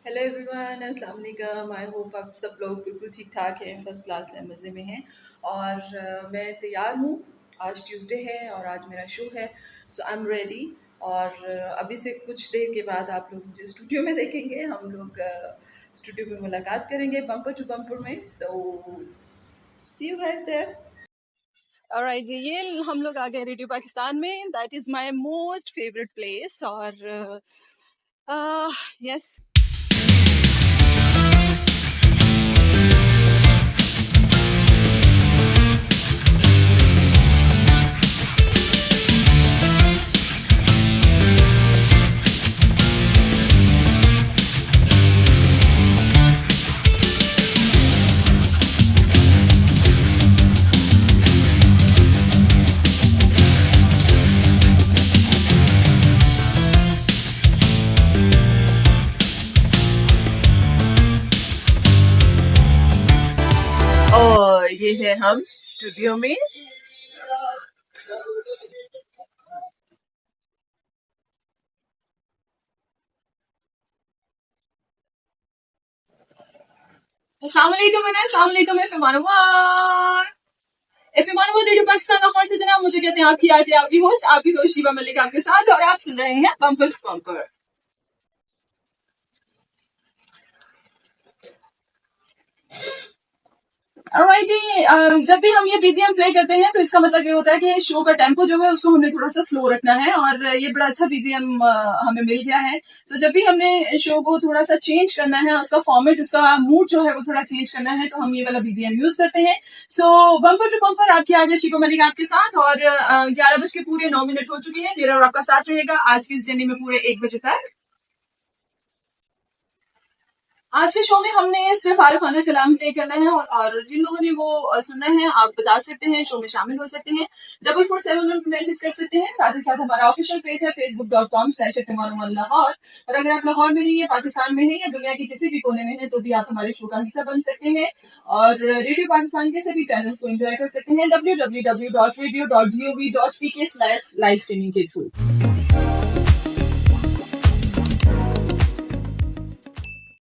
Hello everyone, अस्सलाम वालेकुम। I hope आप सब लोग बिल्कुल ठीक ठाक हैं, फर्स्ट क्लास हैं, मज़े में हैं। और मैं तैयार हूँ। आज ट्यूसडे है और आज मेरा शो है, सो आई एम रेडी। और अभी से कुछ देर के बाद आप लोग मुझे स्टूडियो में देखेंगे। हम लोग स्टूडियो में मुलाकात करेंगे बम्पर टू बम्पर में। सो सी यू गाइस देयर। ऑलराइट जी, ये हम लोग आ गए रेडियो पाकिस्तान में। That is my most favourite place. और यस, और ये है हम स्टूडियो में। अस्सलाम वालेकुम वना, अस्सलाम वालेकुम एफएम रेडियो पाकिस्तान लाहौर से जनाब, मुझे कहते हैं आपकी आज आपकी होस्ट शिवा मलिक आपके साथ, और आप सुन रहे हैं बम्पर टू बम्पर। ऑलराइट जी, जब भी हम ये बीजीएम प्ले करते हैं तो इसका मतलब ये होता है कि शो का टेम्पो जो है उसको हमने थोड़ा सा स्लो रखना है, और ये बड़ा अच्छा बीजीएम हमें मिल गया है। तो जब भी हमने शो को थोड़ा सा चेंज करना है, उसका फॉर्मेट, उसका मूड जो है वो थोड़ा चेंज करना है, तो हम ये वाला बीजीएम यूज करते हैं। सो बम्पर टू बम्पर आपकी आरजे शिको मलिक आपके साथ, और 11 बज के पूरे 9 मिनट हो चुके हैं। मेरा और आपका साथ रहेगा आज की इस जर्नी में पूरे 1 बजे तक। आज के शो में हमने सिर्फ आरिफ खाना कलाम प्ले करना है, और जिन लोगों ने वो सुनना है आप बता सकते हैं, शो में शामिल हो सकते हैं। 4447 मैसेज कर सकते हैं। साथ ही साथ हमारा ऑफिशियल पेज है facebook.com/fm लाहौर। और अगर आप लाहौर में नहीं है, पाकिस्तान में नहीं है, दुनिया के किसी भी कोने में है, तो भी आप हमारे शो का हिस्सा बन सकते हैं और रेडियो पाकिस्तान के सभी चैनल्स को एंजॉय कर सकते हैं www.radio.gov.pk/live streaming के थ्रू।